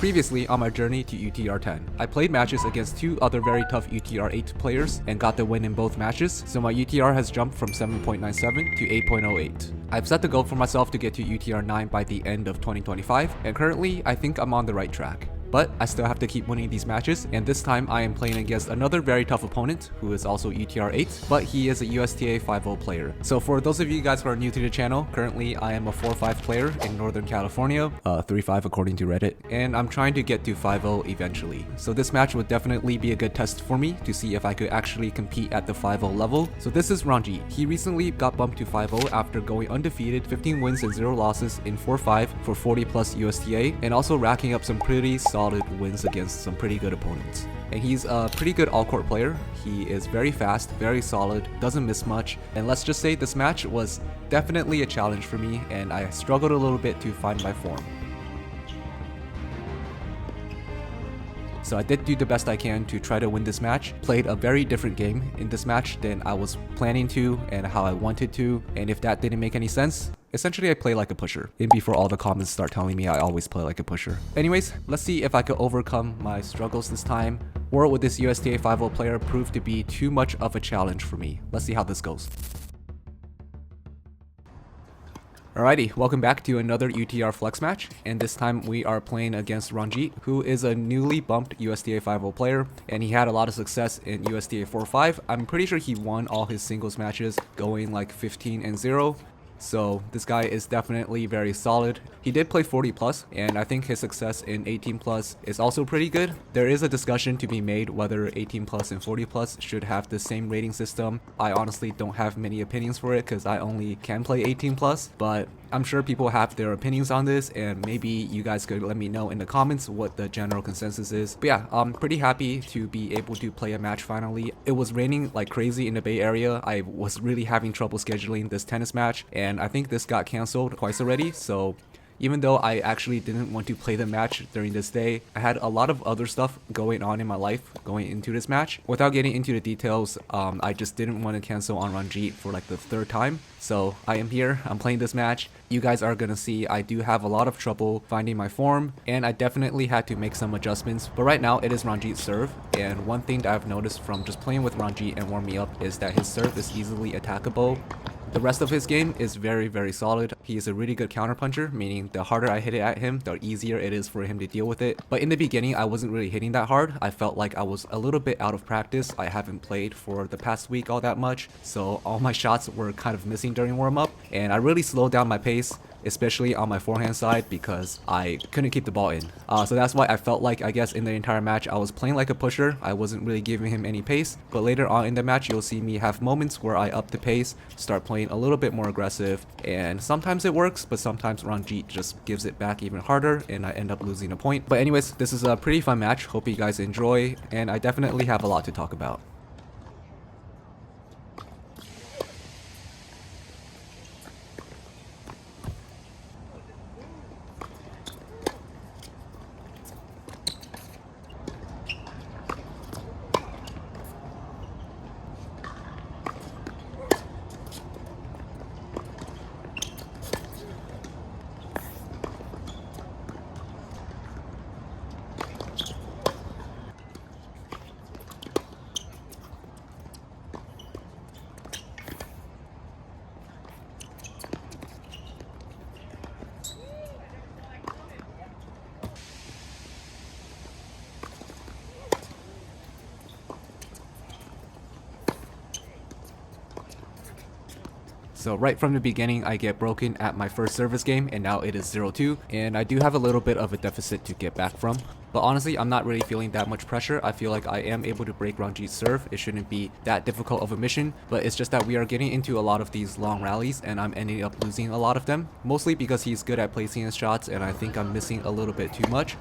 Previously on my journey to UTR 10, I played matches against two other very tough UTR 8 players and got the win in both matches, so my UTR has jumped from 7.97 to 8.08. I've set the goal for myself to get to UTR 9 by the end of 2025, and currently I think I'm on the right track. But I still have to keep winning these matches, and this time I am playing against another very tough opponent who is also UTR 8, but he is a USTA 5.0 player. So for those of you guys who are new to the channel, currently I am a 4.5 player in Northern California, 3.5 according to Reddit, and I'm trying to get to 5.0 eventually. So this match would definitely be a good test for me to see if I could actually compete at the 5.0 level. So this is Ranjit. He recently got bumped to 5.0 after going undefeated, 15 wins and 0 losses in 4.5 for 40 plus USTA, and also racking up some pretty solid wins against some pretty good opponents. And he's a pretty good all-court player. He is very fast, very solid, doesn't miss much, and let's just say this match was definitely a challenge for me, and I struggled a little bit to find my form. So I did do the best I can to try to win this match. Played a very different game in this match than I was planning to and how I wanted to, and if that didn't make any sense, essentially I play like a pusher, and before all the comments start telling me I always play like a pusher. Anyways, let's see if I could overcome my struggles this time, or would this USTA 5.0 player prove to be too much of a challenge for me. Let's see how this goes. Alrighty, welcome back to another UTR Flex match, and this time we are playing against Ranjit, who is a newly bumped USTA 5.0 player, and he had a lot of success in USTA 4.5. I'm pretty sure he won all his singles matches, going like 15-0. So this guy is definitely very solid. He did play 40 plus, and I think his success in 18 plus is also pretty good. There is a discussion to be made whether 18 plus and 40 plus should have the same rating system. I honestly don't have many opinions for it because I only can play 18 plus, but I'm sure people have their opinions on this, and maybe you guys could let me know in the comments what the general consensus is. But yeah, I'm pretty happy to be able to play a match finally. It was raining like crazy in the Bay Area. I was really having trouble scheduling this tennis match, and I think this got canceled twice already, so even though I actually didn't want to play the match during this day, I had a lot of other stuff going on in my life going into this match. Without getting into the details, I just didn't want to cancel on Ranjit for like the third time. So I am here, I'm playing this match. You guys are gonna see I do have a lot of trouble finding my form, and I definitely had to make some adjustments. But right now it is Ranjit's serve, and one thing that I've noticed from just playing with Ranjit and warming up is that his serve is easily attackable. The rest of his game is very, very solid. He is a really good counterpuncher, meaning the harder I hit it at him, the easier it is for him to deal with it. But in the beginning, I wasn't really hitting that hard. I felt like I was a little bit out of practice. I haven't played for the past week all that much, so all my shots were kind of missing during warm-up, and I really slowed down my pace, especially on my forehand side, because I couldn't keep the ball in. So that's why I felt like, I guess in the entire match, I was playing like a pusher. I wasn't really giving him any pace, but later on in the match, you'll see me have moments where I up the pace, start playing a little bit more aggressive, and sometimes it works, but sometimes Ranjit just gives it back even harder, and I end up losing a point. But anyways, this is a pretty fun match. Hope you guys enjoy, and I definitely have a lot to talk about. So right from the beginning, I get broken at my first service game, and now it is 0-2, and I do have a little bit of a deficit to get back from. But honestly, I'm not really feeling that much pressure. I feel like I am able to break Ranjit's serve. It shouldn't be that difficult of a mission, but it's just that we are getting into a lot of these long rallies, and I'm ending up losing a lot of them, mostly because he's good at placing his shots, and I think I'm missing a little bit too much.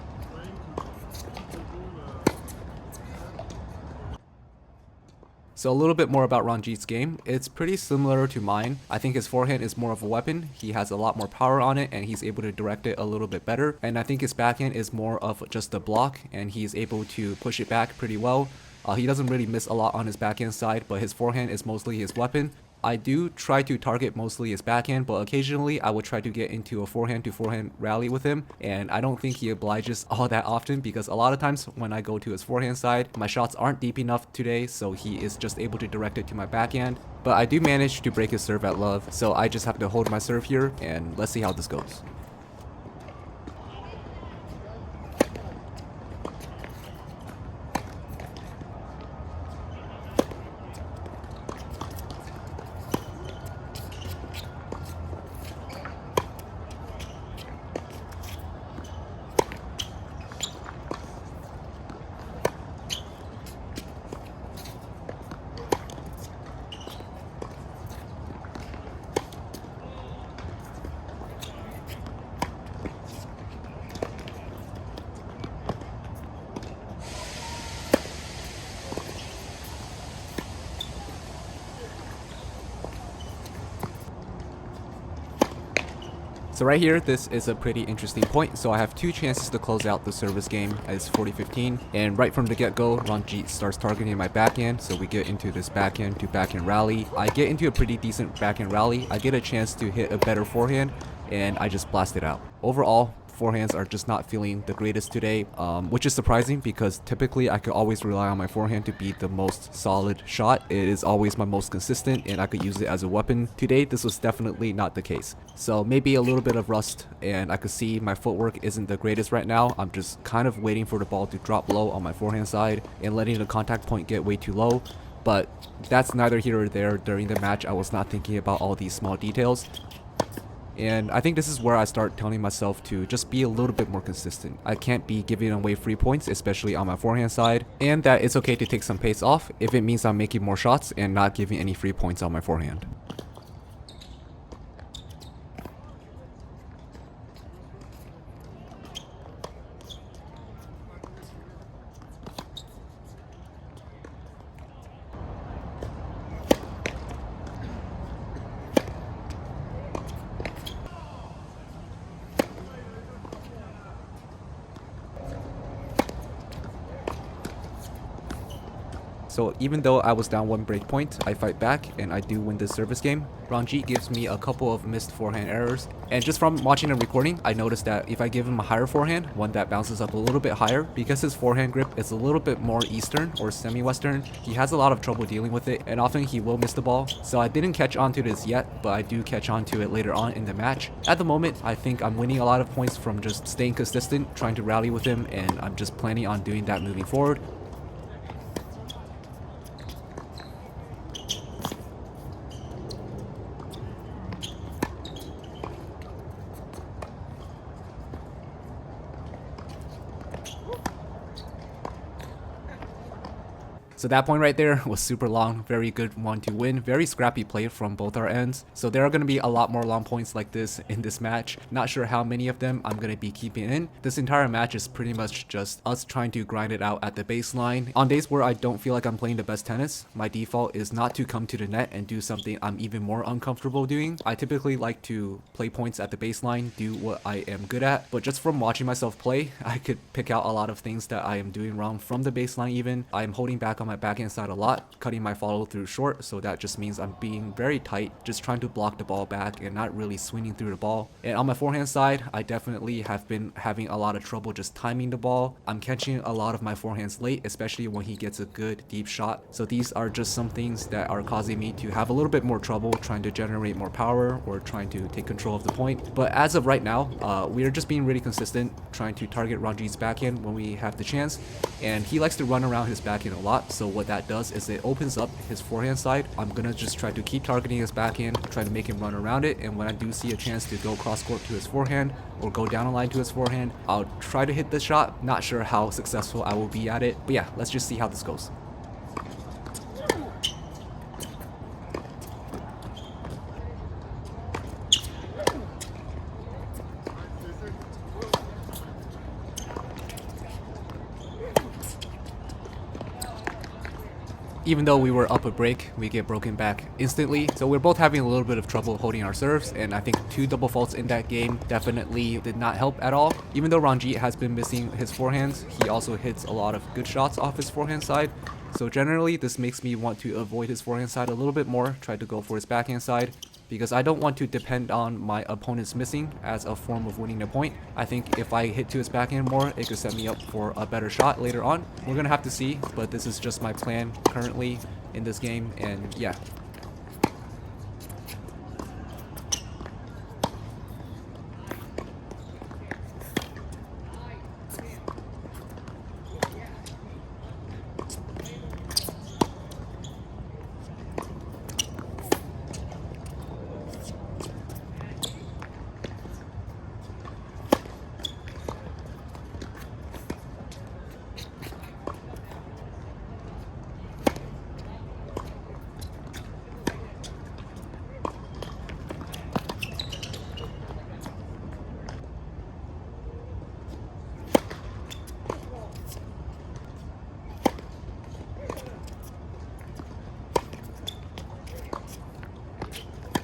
So a little bit more about Ranjit's game. It's pretty similar to mine. I think his forehand is more of a weapon. He has a lot more power on it, and he's able to direct it a little bit better. And I think his backhand is more of just a block, and he's able to push it back pretty well. He doesn't really miss a lot on his backhand side, but his forehand is mostly his weapon. I do try to target mostly his backhand, but occasionally I would try to get into a forehand to forehand rally with him, and I don't think he obliges all that often because a lot of times when I go to his forehand side, my shots aren't deep enough today, so he is just able to direct it to my backhand. But I do manage to break his serve at love, so I just have to hold my serve here, and let's see how this goes. So right here, this is a pretty interesting point. So I have two chances to close out the service game as 40-15. And right from the get-go, Ranjit starts targeting my backhand. So we get into this backhand to backhand rally. I get into a pretty decent backhand rally. I get a chance to hit a better forehand, and I just blast it out. Overall, forehands are just not feeling the greatest today, which is surprising because typically I could always rely on my forehand to be the most solid shot. It is always my most consistent and I could use it as a weapon. Today, this was definitely not the case. So maybe a little bit of rust, and I could see my footwork isn't the greatest right now. I'm just kind of waiting for the ball to drop low on my forehand side and letting the contact point get way too low. But that's neither here or there. During the match, I was not thinking about all these small details. And I think this is where I start telling myself to just be a little bit more consistent. I can't be giving away free points, especially on my forehand side, and that it's okay to take some pace off if it means I'm making more shots and not giving any free points on my forehand. So even though I was down one break point, I fight back and I do win this service game. Ranjit gives me a couple of missed forehand errors, and just from watching the recording, I noticed that if I give him a higher forehand, one that bounces up a little bit higher, because his forehand grip is a little bit more Eastern or semi-Western, he has a lot of trouble dealing with it, and often he will miss the ball. So I didn't catch on to this yet, but I do catch on to it later on in the match. At the moment, I think I'm winning a lot of points from just staying consistent, trying to rally with him, and I'm just planning on doing that moving forward. So that point right there was super long, very good one to win, very scrappy play from both our ends. So there are going to be a lot more long points like this in this match. Not sure how many of them I'm going to be keeping in. This entire match is pretty much just us trying to grind it out at the baseline. On days where I don't feel like I'm playing the best tennis, my default is not to come to the net and do something I'm even more uncomfortable doing. I typically like to play points at the baseline, do what I am good at, but just from watching myself play, I could pick out a lot of things that I am doing wrong from the baseline even. I am holding back on my backhand side a lot, cutting my follow through short, so that just means I'm being very tight, just trying to block the ball back and not really swinging through the ball. And on my forehand side, I definitely have been having a lot of trouble just timing the ball. I'm catching a lot of my forehands late, especially when he gets a good deep shot. So these are just some things that are causing me to have a little bit more trouble trying to generate more power or trying to take control of the point. But as of right now, we are just being really consistent, trying to target Ranjit's backhand when we have the chance, and he likes to run around his backhand a lot. So what that does is it opens up his forehand side. I'm gonna just try to keep targeting his backhand, try to make him run around it, and when I do see a chance to go cross court to his forehand or go down a line to his forehand, I'll try to hit the shot. Not sure how successful I will be at it, but yeah, let's just see how this goes. Even though we were up a break, we get broken back instantly. So we're both having a little bit of trouble holding our serves, and I think 2 double faults in that game definitely did not help at all. Even though Ranjit has been missing his forehands, he also hits a lot of good shots off his forehand side. So generally, this makes me want to avoid his forehand side a little bit more, try to go for his backhand side, because I don't want to depend on my opponent's missing as a form of winning the point. I think if I hit to his backhand more, it could set me up for a better shot later on. We're gonna have to see, but this is just my plan currently in this game, and yeah.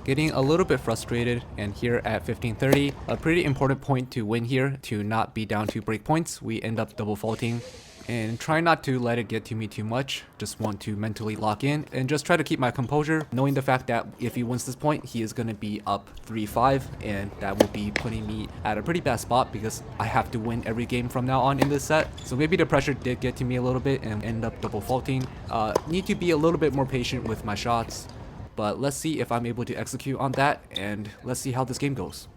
Getting a little bit frustrated, and here at 15:30, a pretty important point to win here to not be down to break points. We end up double faulting, and try not to let it get to me too much. Just want to mentally lock in and just try to keep my composure, knowing the fact that if he wins this point, he is going to be up 3-5, and that will be putting me at a pretty bad spot because I have to win every game from now on in this set. So maybe the pressure did get to me a little bit and end up double faulting. Need to be a little bit more patient with my shots. But let's see if I'm able to execute on that, and let's see how this game goes.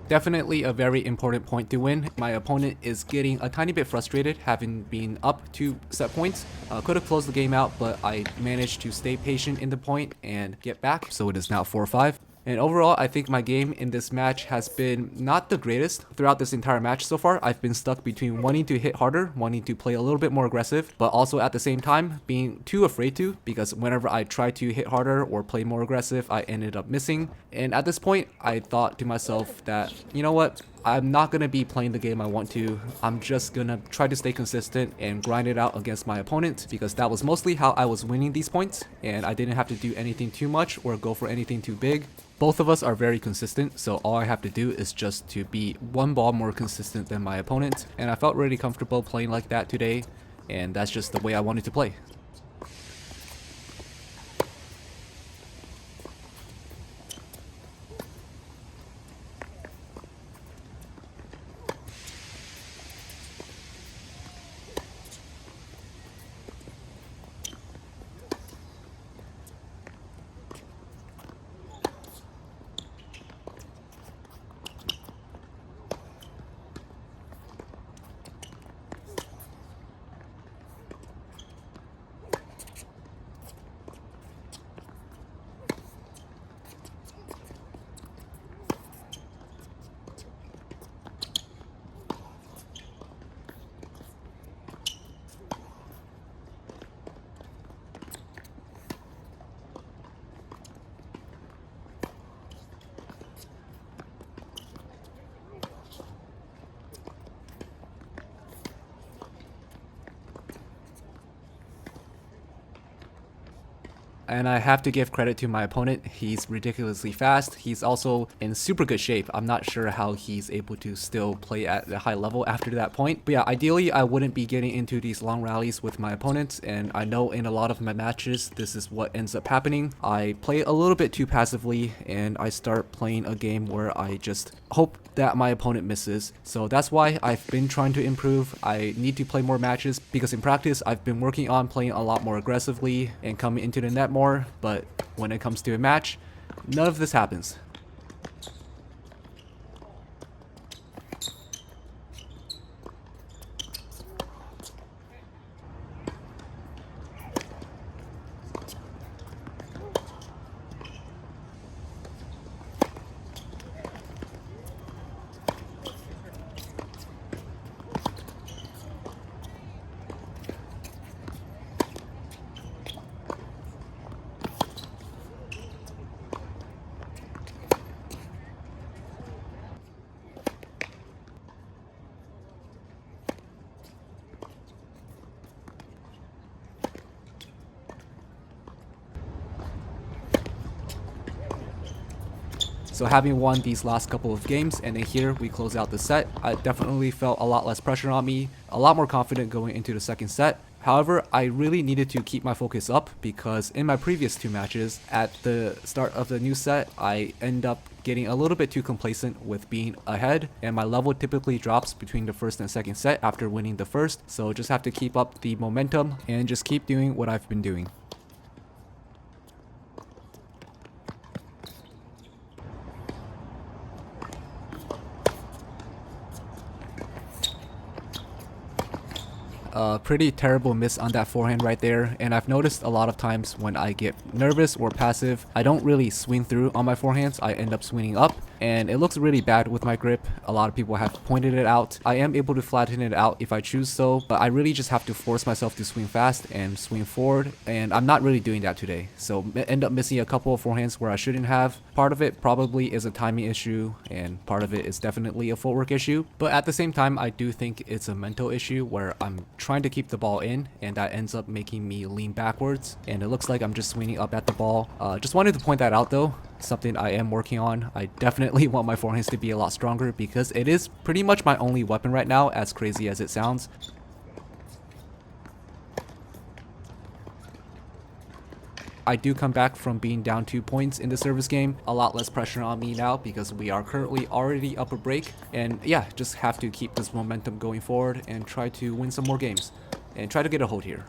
Definitely a very important point to win. My opponent is getting a tiny bit frustrated, having been up 2 set points. Could have closed the game out, but I managed to stay patient in the point and get back, so it is now 4-5. And overall, I think my game in this match has been not the greatest throughout this entire match so far. I've been stuck between wanting to hit harder, wanting to play a little bit more aggressive, but also at the same time being too afraid to, because whenever I tried to hit harder or play more aggressive, I ended up missing. And at this point, I thought to myself that, you know what? I'm not going to be playing the game I want to. I'm just going to try to stay consistent and grind it out against my opponent, because that was mostly how I was winning these points, and I didn't have to do anything too much or go for anything too big. Both of us are very consistent, so all I have to do is just to be one ball more consistent than my opponent, and I felt really comfortable playing like that today, and that's just the way I wanted to play. And I have to give credit to my opponent. He's ridiculously fast. He's also in super good shape. I'm not sure how he's able to still play at a high level after that point. But yeah, ideally I wouldn't be getting into these long rallies with my opponents, and I know in a lot of my matches this is what ends up happening. I play a little bit too passively and I start playing a game where I just hope that my opponent misses. So that's why I've been trying to improve. I need to play more matches because in practice I've been working on playing a lot more aggressively and coming into the net more, but when it comes to a match, none of this happens. So having won these last couple of games and then here we close out the set, I definitely felt a lot less pressure on me, a lot more confident going into the second set. However, I really needed to keep my focus up because in my previous two matches, at the start of the new set, I end up getting a little bit too complacent with being ahead, and my level typically drops between the first and second set after winning the first. So just have to keep up the momentum and just keep doing what I've been doing. Pretty terrible miss on that forehand right there, and I've noticed a lot of times when I get nervous or passive, I don't really swing through on my forehands. I end up swinging up, and it looks really bad with my grip. A lot of people have pointed it out. I am able to flatten it out if I choose so, but I really just have to force myself to swing fast and swing forward, and I'm not really doing that today. So end up missing a couple of forehands where I shouldn't have. Part of it probably is a timing issue, and part of it is definitely a footwork issue, but at the same time I do think it's a mental issue where I'm trying to keep the ball in, and that ends up making me lean backwards, and it looks like I'm just swinging up at the ball. Just wanted to point that out though, something I am working on. I definitely want my forehands to be a lot stronger because it is pretty much my only weapon right now, as crazy as it sounds. I do come back from being down 2 points in the service game. A lot less pressure on me now because we are currently already up a break. And yeah, just have to keep this momentum going forward and try to win some more games. And try to get a hold here.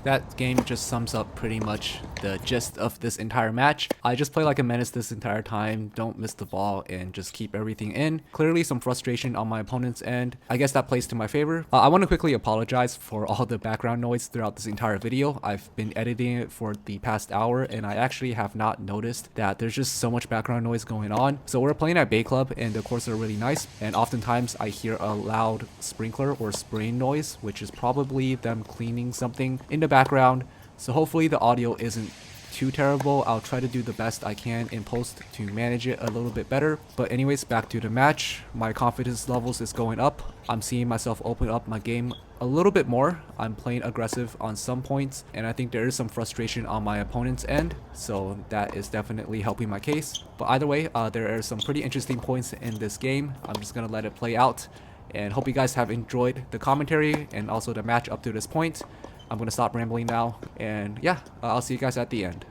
That game just sums up pretty much the gist of this entire match. I just play like a menace this entire time, don't miss the ball, and just keep everything in. Clearly some frustration on my opponent's end. I guess that plays to my favor. I want to quickly apologize for all the background noise throughout this entire video. I've been editing it for the past hour, and I actually have not noticed that there's just so much background noise going on. So we're playing at Bay Club, and the courts are really nice, and oftentimes I hear a loud sprinkler or spraying noise, which is probably them cleaning something in the background. So hopefully the audio isn't too terrible. I'll try to do the best I can in post to manage it a little bit better. But anyways, back to the match. My confidence levels is going up. I'm seeing myself open up my game a little bit more. I'm playing aggressive on some points, and I think there is some frustration on my opponent's end, so that is definitely helping my case. But either way, there are some pretty interesting points in this game. I'm just gonna let it play out, and hope you guys have enjoyed the commentary and also the match up to this point. I'm gonna stop rambling now, and yeah, I'll see you guys at the end.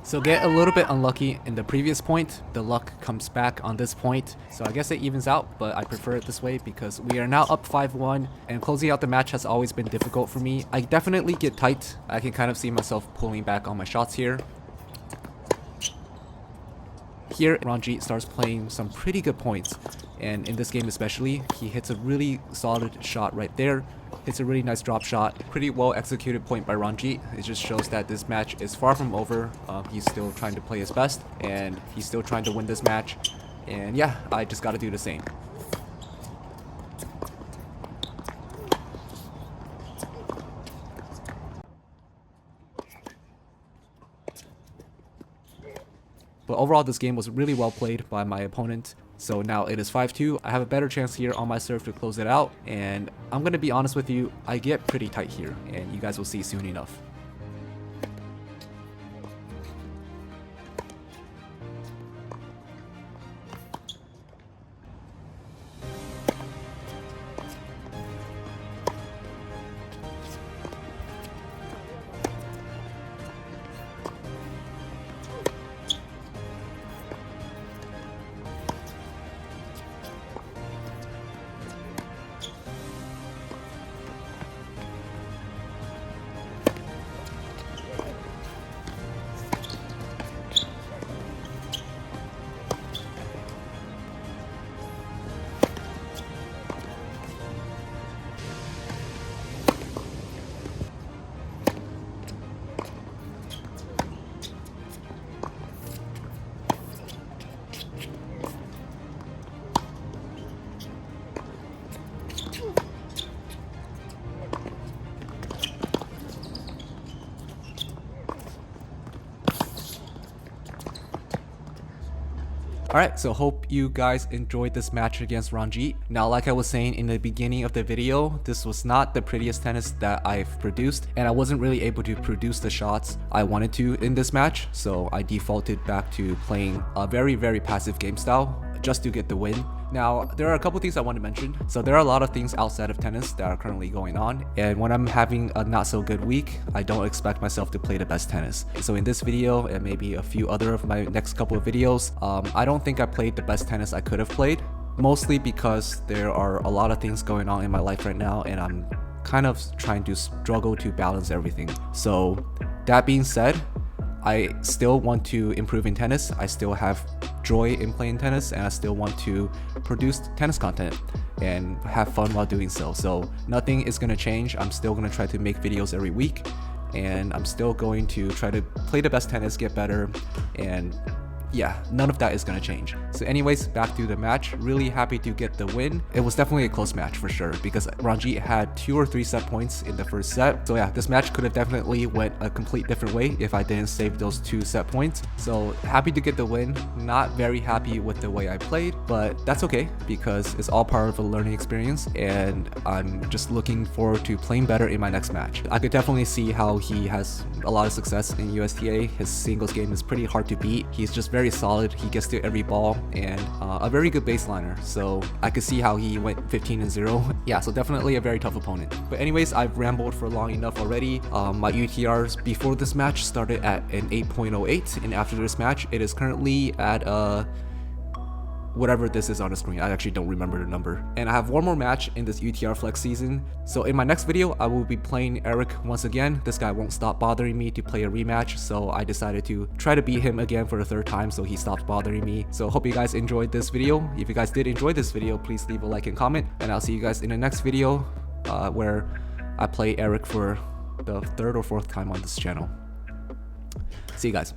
So get a little bit unlucky in the previous point. The luck comes back on this point. So I guess it evens out, but I prefer it this way because we are now up 5-1, and closing out the match has always been difficult for me. I definitely get tight. I can kind of see myself pulling back on my shots here. Here, Ranjit starts playing some pretty good points, and in this game especially, he hits a really solid shot right there. It's a really nice drop shot. Pretty well executed point by Ranjit. It just shows that this match is far from over. He's still trying to play his best, and he's still trying to win this match. And yeah, I just gotta do the same. But overall, this game was really well played by my opponent. So now it is 5-2. I have a better chance here on my serve to close it out. And I'm going to be honest with you, I get pretty tight here, and you guys will see soon enough. Alright, so hope you guys enjoyed this match against Ranjit. Now, like I was saying in the beginning of the video, this was not the prettiest tennis that I've produced, and I wasn't really able to produce the shots I wanted to in this match, so I defaulted back to playing a very passive game style just to get the win. Now, there are a couple things I want to mention. So there are a lot of things outside of tennis that are currently going on, and when I'm having a not so good week, I don't expect myself to play the best tennis. So in this video, and maybe a few other of my next couple of videos, I don't think I played the best tennis I could have played, mostly because there are a lot of things going on in my life right now, and I'm kind of trying to struggle to balance everything. So that being said, I still want to improve in tennis. I still have joy in playing tennis, and I still want to produce tennis content and have fun while doing so. So nothing is going to change. I'm still going to try to make videos every week, and I'm still going to try to play the best tennis, get better, and yeah, none of that is going to change. So anyways, back to the match. Really happy to get the win. It was definitely a close match for sure, because Ranjit had 2 or 3 set points in the first set. So yeah, this match could have definitely went a complete different way if I didn't save those 2 set points. So happy to get the win. Not very happy with the way I played, but that's okay because it's all part of a learning experience, and I'm just looking forward to playing better in my next match. I could definitely see how he has a lot of success in USTA. His singles game is pretty hard to beat. He's just very solid. He gets to every ball, and a very good baseliner. So I could see how he went 15-0. Yeah, so definitely a very tough opponent. But anyways, I've rambled for long enough already. My UTRs before this match started at an 8.08, and after this match, it is currently at whatever this is on the screen. I actually don't remember the number. And I have one more match in this UTR Flex season. So in my next video, I will be playing Eric once again. This guy won't stop bothering me to play a rematch, so I decided to try to beat him again for the 3rd time so he stops bothering me. So hope you guys enjoyed this video. If you guys did enjoy this video, please leave a like and comment, and I'll see you guys in the next video where I play Eric for the 3rd or 4th time on this channel. See you guys.